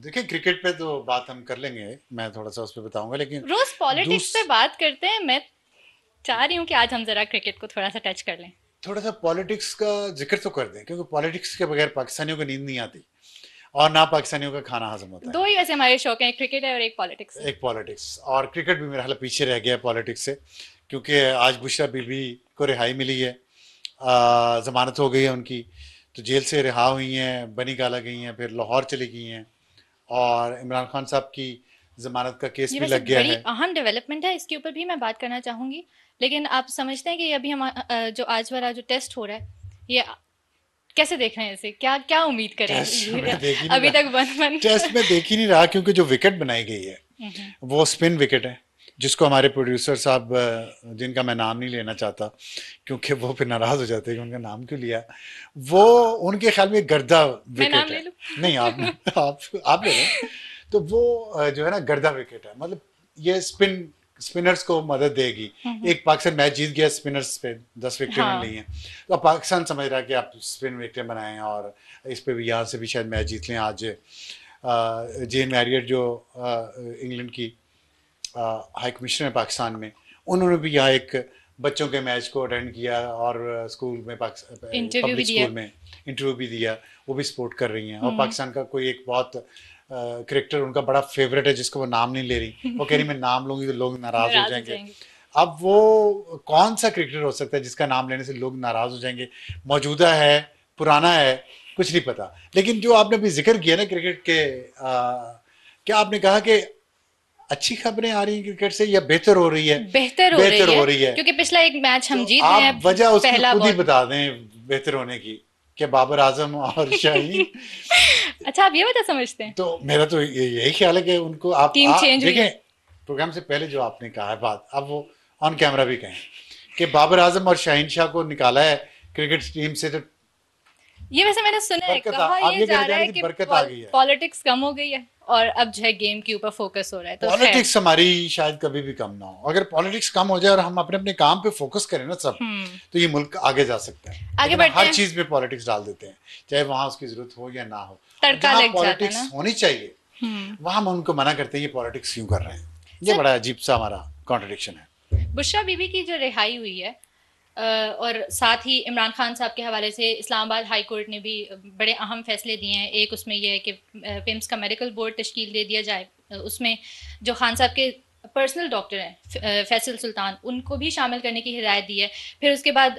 देखिए क्रिकेट पे तो बात हम कर लेंगे, मैं थोड़ा सा उस पर बताऊंगा, लेकिन रोज पॉलिटिक्स दूस पे बात करते हैं। मैं चाह रही हूँ कि आज हम जरा क्रिकेट को थोड़ा सा टच कर लें। थोड़ा सा पॉलिटिक्स का जिक्र तो कर दें, क्योंकि पॉलिटिक्स के बगैर पाकिस्तानियों को नींद नहीं आती और ना पाकिस्तानियों का खाना हजम होता है। दो ही वैसे हमारे शौक हैं, एक क्रिकेट है और एक पॉलिटिक्स है। एक पॉलिटिक्स, और क्रिकेट भी मेरा हाल पीछे रह गया है पॉलिटिक्स से, क्योंकि आज बुशरा बीबी को रिहाई मिली है, जमानत हो गई है उनकी, तो जेल से रिहा हुई हैं, बनी गाला गई हैं, फिर लाहौर चली गई हैं, और इमरान खान साहब की जमानत का केस ये भी वैसे लग गया बड़ी है। अहम डेवलपमेंट है, इसके ऊपर भी मैं बात करना चाहूंगी। लेकिन आप समझते हैं कि अभी हम जो आज वाला जो टेस्ट हो रहा है, ये कैसे देख रहे हैं? इसे क्या क्या उम्मीद करें? टेस्ट ये में देख ही नहीं अभी रहा, तक वन वन। टेस्ट में देख ही नहीं रहा, क्योंकि जो विकेट बनाई गई है हम्म। वो स्पिन विकेट है, जिसको हमारे प्रोड्यूसर साहब, जिनका मैं नाम नहीं लेना चाहता क्योंकि वो फिर नाराज हो जाते हैं कि उनका नाम क्यों लिया, वो उनके ख्याल में गर्दा मैं नाम विकेट ले है। लूं? नहीं, आप ले लें। तो वो जो है ना, गर्दा विकेट है, मतलब ये स्पिनर्स को मदद देगी। एक पाकिस्तान मैच जीत गया स्पिनर्स पे, 10 विकेटें इन्होंने ली हाँ। हैं, तो अब पाकिस्तान समझ रहा है कि आप स्पिन विकेटें बनाएं और इस पे भी, यहाँ से भी शायद मैच जीत लें आज। जेन मैरियट जो इंग्लैंड की हाई कमिश्नर है पाकिस्तान में, उन्होंने भी यहाँ एक बच्चों के मैच को अटेंड किया, और स्कूल में, इंटरव्यू भी पब्लिक दिया। स्कूल में इंटरव्यू भी दिया। वो भी सपोर्ट कर रही हैं, और हम्म। पाकिस्तान का कोई एक बहुत क्रिकेटर उनका बड़ा फेवरेट है, जिसको वो नाम नहीं ले रही, वो कह रही मैं नाम लूंगी तो लोग नाराज हो नाराज हो जाएंगे। जाएंगे। अब वो कौन सा क्रिकेटर हो सकता है जिसका नाम लेने से लोग नाराज हो जाएंगे? मौजूदा है, पुराना है, कुछ नहीं पता। लेकिन जो आपने अभी जिक्र किया ना क्रिकेट के, क्या आपने कहा कि अच्छी खबरें आ रही हैं क्रिकेट से या बेहतर हो रही है? बेहतर हो बेहतर रही हो है, रही है। क्योंकि पिछला एक मैच तो हम जीत गए आप हैं। वजह उसकी पहला खुद ही बहुत। बता दें बेहतर होने की, कि बाबर आजम और शाहीन। अच्छा, आप ये बता समझते हैं? तो मेरा तो यही ख्याल है कि उनको टीम आप चेंज हुई देखें, है। प्रोग्राम से पहले जो आपने कहा है बात, अब वो ऑन कैमरा भी कहें कि बाबर आजम और शाहीन शाह को निकाला है क्रिकेट टीम से, तो ये वैसे मैंने सुना है, बरकत कहा आप ये ये जा कहना चाह रहा है रहे थे कि बरकत आ गई है। पॉलिटिक्स कम हो गई है और अब जो है गेम के ऊपर फोकस हो रहा है, तो खैर। पॉलिटिक्स हमारी शायद कभी भी कम ना हो, अगर पॉलिटिक्स कम हो जाए और हम अपने अपने काम पे फोकस करें ना सब, हम्म। तो ये मुल्क आगे जा सकता है। आगे लेकिन बढ़ते हर हैं। चीज में पॉलिटिक्स डाल देते हैं, चाहे वहां उसकी जरूरत हो या ना हो, और तड़का जहां लग जाता है पॉलिटिक्स ना। होनी चाहिए हम्म। वहां हम उनको मना करते हैं, ये पॉलिटिक्स क्यों कर रहे हैं? ये सर, बड़ा अजीब सा हमारा कॉन्ट्रडिक्शन है। बुशरा बीबी की जो रिहाई हुई है, और साथ ही इमरान खान साहब के हवाले से इस्लामाबाद हाई कोर्ट ने भी बड़े अहम फैसले दिए हैं। एक उसमें यह है कि पिम्स का मेडिकल बोर्ड तश्कील दे दिया जाए। उसमें जो खान साहब के पर्सनल डॉक्टर हैं, फैसल सुल्तान, उनको भी शामिल करने की हिदायत दी है। फिर उसके बाद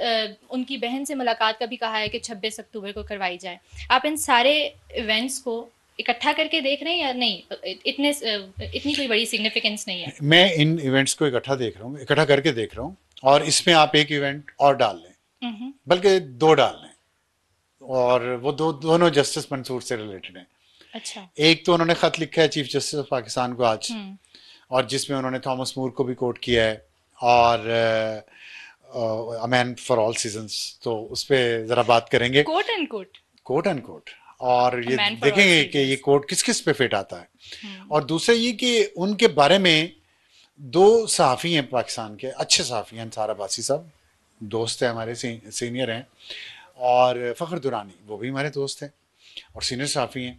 उनकी बहन से मुलाकात का भी कहा है कि 26 अक्टूबर को करवाई जाए। आप इन सारे इवेंट्स को इकट्ठा करके देख रहे हैं या नहीं? इतनी कोई बड़ी सिग्निफिकेंस नहीं है। मैं इन इवेंट्स को इकट्ठा देख रहा हूँ, इकट्ठा करके देख रहा हूँ, और इसमें आप एक इवेंट और डाल लें, हम्म। बल्कि दो डाल लें, और वो दोनों जस्टिस मंसूर से रिलेटेड हैं। अच्छा। एक तो उन्होंने खत लिखा है चीफ जस्टिस ऑफ पाकिस्तान को आज, हम्म। और जिसमें उन्होंने थॉमस मूर को भी कोट किया है, और a man for all seasons, तो उस पर ज़रा बात करेंगे, quote end quote. Quote end quote, और अ ये मैन फॉर ऑल देखेंगे कि ये सीजन्स। कोट किस किस पे फिट आता है। हम्म। और दूसरा ये कि उनके बारे में दो सहाफ़ी हैं पाकिस्तान के, अच्छे सहाफ़ी हैं, अंसार अब्बासी साहब दोस्त है हमारे, सीनियर हैं, और फ़खर दुरानी वो भी हमारे दोस्त हैं और सीनियर सहाफ़ी हैं।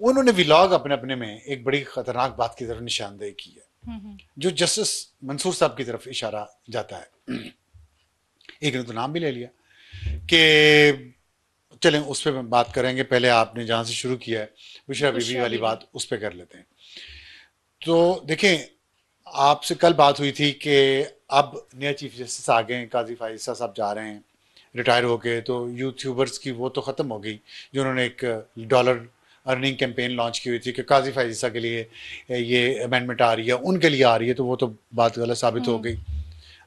उन्होंने व्लॉग अपने अपने में एक बड़ी ख़तरनाक बात की तरफ निशानदेही की है, हम्म। जो जस्टिस मंसूर साहब की तरफ इशारा जाता है। एक ने तो नाम भी ले लिया कि, चलें उस पर बात करेंगे, पहले आपने जहाँ से शुरू किया है बुशरा बीबी बुशरा वाली बीबी। बात, उस पर कर लेते हैं। तो देखें, आपसे कल बात हुई थी कि अब नया चीफ जस्टिस आ गए हैं, काजी फाइजा साहब जा रहे हैं रिटायर होके, तो यूट्यूबर्स की वो तो ख़त्म हो गई, जो उन्होंने एक डॉलर अर्निंग कैंपेन लॉन्च की हुई थी कि काजी फाइजा के लिए ये अमेंडमेंट आ रही है, उनके लिए आ रही है, तो वो तो बात गलत साबित हो हम्म। गई।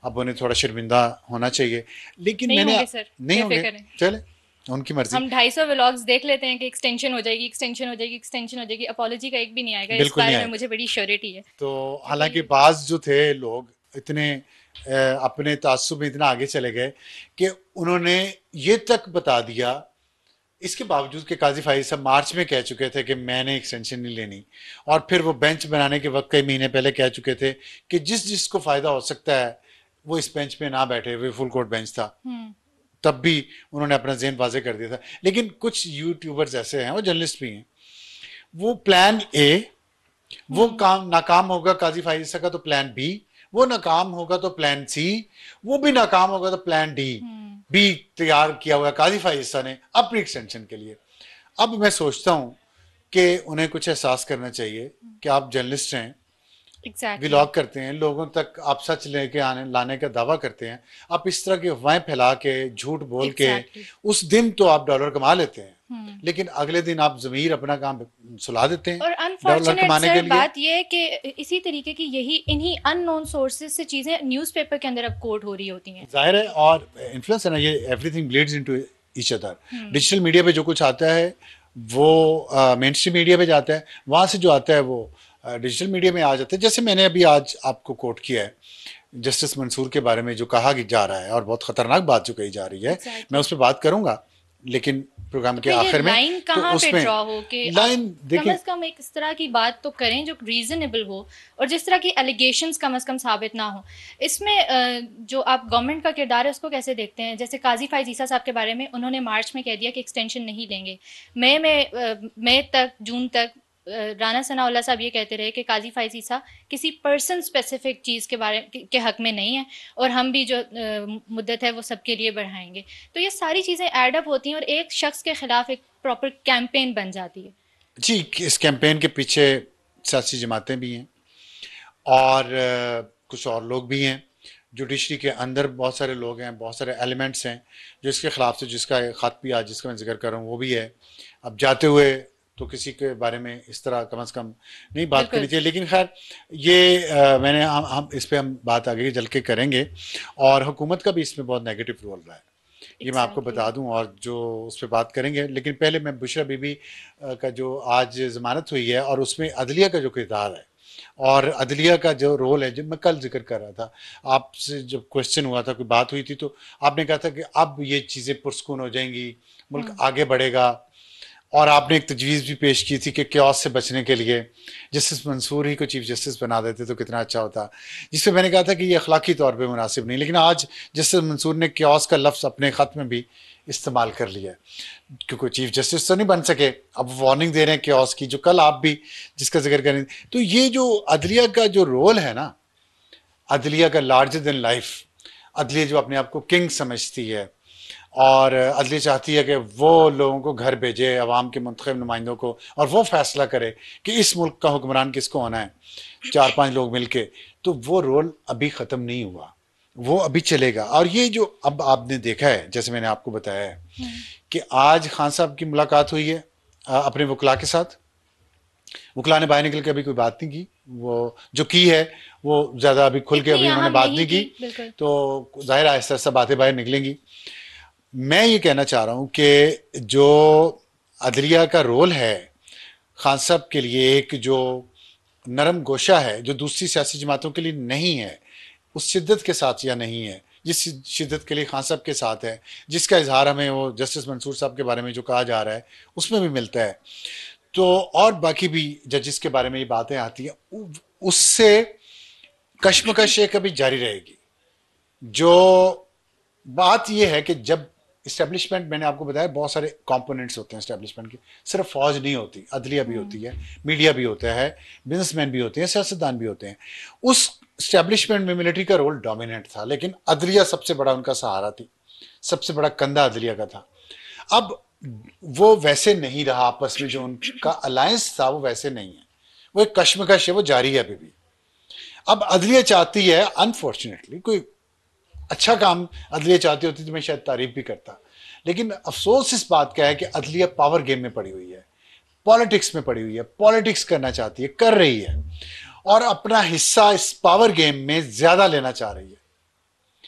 अब उन्हें थोड़ा शर्मिंदा होना चाहिए, लेकिन नहीं मैंने, होंगे सर, नहीं होंगे, बेफिक्र हैं। चले उनकी मर्जी। हम 250 व्लॉग्स देख लेते हैं कि एक्सटेंशन हो जाएगी, एक्सटेंशन हो जाएगी, एक्सटेंशन हो जाएगी, अपॉलॉजी का एक भी नहीं आएगा। इस बिल्कुल नहीं बारे में आएगा। मुझे बड़ी श्योरिटी है। तो क्योंकि हालांकि बाज जो थे लोग इतने अपने तासुब में इतना आगे चले गए कि उन्होंने ये तक बता दिया, इसके बावजूद कि काजी फाइज साहब मार्च में कह चुके थे कि मैंने एक्सटेंशन नहीं लेनी, और फिर वो बेंच बनाने के वक्त कई महीने पहले कह चुके थे कि जिस जिसको फायदा हो सकता है वो इस बेंच पे ना बैठे, वो फुल कोर्ट बेंच था, हम्म। तब भी उन्होंने अपना जेहन वाजे कर दिया था। लेकिन कुछ यूट्यूबर्स ऐसे हैं, वो जर्नलिस्ट भी हैं, वो प्लान ए, वो काम नाकाम होगा काजी फाइज ईसा का तो प्लान बी, वो नाकाम होगा तो प्लान सी, वो भी नाकाम होगा तो प्लान डी भी तैयार किया हुआ काजी फाइज ईसा ने अपनी एक्सटेंशन के लिए। अब मैं सोचता हूं कि उन्हें कुछ एहसास करना चाहिए कि आप जर्नलिस्ट हैं, व्लॉग करते हैं, लोगों तक आप सच लेके आने लाने का दावा करते हैं, आप इस तरह की अफवाहें फैला के झूठ बोल के उस दिन तो आप डॉलर कमा लेते हैं, लेकिन अगले दिन आप ज़मीर अपना काम सुला देते हैं और डॉलर कमाने के लिए। बात यह है कि इसी तरीके की यही इन्हीं अननोन सोर्सेज से चीजें न्यूज़पेपर के अंदर अब कोट हो रही होती हैं, जाहिर है, और इन्फ्लुएंस है ना, ये everything bleeds into each other. Digital media पे जो कुछ आता है वो मेन स्ट्रीम मीडिया पे जाता है, वहां से जो आता है वो डिजिटल मीडिया में आ जाते हैं। जैसे मैंने अभी आज आपको कोट किया है जस्टिस मंसूर के बारे में जो कहा जा रहा है और बहुत खतरनाक बात जो कही जा रही है, मैं उस पर बात करूंगा लेकिन प्रोग्राम के आखिर में। लाइन कहाँ पे ड्रॉ हो कि लाइन कम से कम एक इस तरह की बात तो करें जो रीजनेबल हो और जिस तरह की एलिगेशंस कम से कम साबित ना हो। इसमें जो आप गवर्नमेंट का किरदार है उसको कैसे देखते हैं? जैसे काजी फाइज ईसा साहब के बारे में उन्होंने मार्च में कह दिया कि एक्सटेंशन नहीं देंगे, मई तक, जून तक राना सनाउल्लाह साहब ये कहते रहे कि काजी फाइज ईसा किसी पर्सन स्पेसिफिक चीज़ के बारे के हक में नहीं है और हम भी जो मुद्दत है वो सबके लिए बढ़ाएंगे। तो ये सारी चीज़ें एडअप होती हैं और एक शख्स के खिलाफ एक प्रॉपर कैंपेन बन जाती है। जी, इस कैंपेन के पीछे सियासी जमातें भी हैं और कुछ और लोग भी हैं, जुडिशरी के अंदर बहुत सारे लोग हैं, बहुत सारे एलिमेंट्स हैं जो इसके खिलाफ से, जिसका खत भी आज जिसका मैं जिक्र कर रहा हूँ वो भी है। अब जाते हुए तो किसी के बारे में इस तरह कम से कम नहीं बात करनी चाहिए, लेकिन खैर ये मैंने हम इस पे हम बात आगे चल के करेंगे और हुकूमत का भी इसमें बहुत नेगेटिव रोल रहा है, ये मैं आपको बता दूं और जो उस पर बात करेंगे। लेकिन पहले मैं बुशरा बीबी का जो आज ज़मानत हुई है और उसमें अदलिया का जो किरदार है और अदलिया का जो रोल है, जब मैं कल जिक्र कर रहा था आपसे, जब क्वेश्चन हुआ था, कोई बात हुई थी, तो आपने कहा था कि अब ये चीज़ें पुरस्कून हो जाएंगी, मुल्क आगे बढ़ेगा, और आपने एक तजवीज़ भी पेश की थी कि क्यास से बचने के लिए जस्टिस मंसूर ही को चीफ जस्टिस बना देते तो कितना अच्छा होता, जिसपे मैंने कहा था कि ये अखलाकी तौर पे मुनासिब नहीं। लेकिन आज जस्टिस मंसूर ने क्यास का लफ्ज़ अपने ख़त में भी इस्तेमाल कर लिया है, क्योंकि चीफ जस्टिस तो नहीं बन सके, अब वार्निंग दे रहे हैं क्यास की, जो कल आप भी जिसका जिक्र करें। तो ये जो अदलिया का जो रोल है ना, अदलिया का लार्जर देन लाइफ, अदलिया जो अपने आप को किंग समझती है और अदलिया चाहती है कि वो लोगों को घर भेजे, अवाम के मुंतखब नुमाइंदों को, और वो फैसला करे कि इस मुल्क का हुक्मरान किसको होना है, 4-5 लोग मिलके। तो वो रोल अभी ख़त्म नहीं हुआ, वो अभी चलेगा। और ये जो अब आपने देखा है, जैसे मैंने आपको बताया है कि आज खान साहब की मुलाकात हुई है अपने वकला के साथ, वकला ने बाहर निकल के अभी कोई बात नहीं की, वो जो की है वो ज़्यादा अभी खुल के अभी उन्होंने बात नहीं की, तो जाहिर आहिस्ता आहिस्ता बातें बाहर निकलेंगी। मैं ये कहना चाह रहा हूँ कि जो अदलिया का रोल है खान साहब के लिए, एक जो नरम गोशा है जो दूसरी सियासी जमातों के लिए नहीं है, उस शिद्दत के साथ या नहीं है जिस शिद्दत के लिए खान साहब के साथ है, जिसका इजहार हमें वो जस्टिस मंसूर साहब के बारे में जो कहा जा रहा है उसमें भी मिलता है। तो और बाकी भी जजिस के बारे में ये बातें आती हैं, उससे कश्मकश कभी जारी रहेगी। जो बात यह है कि जब इस्टेब्लिशमेंट, मैंने आपको बताया बहुत सारे कंपोनेंट्स होते हैं इस्टेब्लिशमेंट के, सिर्फ फौज नहीं होती, अदलिया भी होती है, मीडिया भी होता है, बिजनेसमैन भी होते हैं, सियासतदान भी होते हैं। उस इस्टेब्लिशमेंट में मिलिट्री का रोल डोमिनेंट था, लेकिन अदलिया सबसे बड़ा उनका सहारा थी, सबसे बड़ा कंधा अदलिया का था। अब वो वैसे नहीं रहा, आपस में जो उनका अलायंस था वो वैसे नहीं है, वो एक कश्मकश है, वो जारी है अभी भी। अब अदलिया चाहती है, अनफॉर्चुनेटली, कोई अच्छा काम अदलिया चाहती होती तो मैं शायद तारीफ भी करता, लेकिन अफसोस इस बात का है कि अदलिया पावर गेम में पड़ी हुई है, पॉलिटिक्स में पड़ी हुई है, पॉलिटिक्स करना चाहती है, कर रही है, और अपना हिस्सा इस पावर गेम में ज्यादा लेना चाह रही है।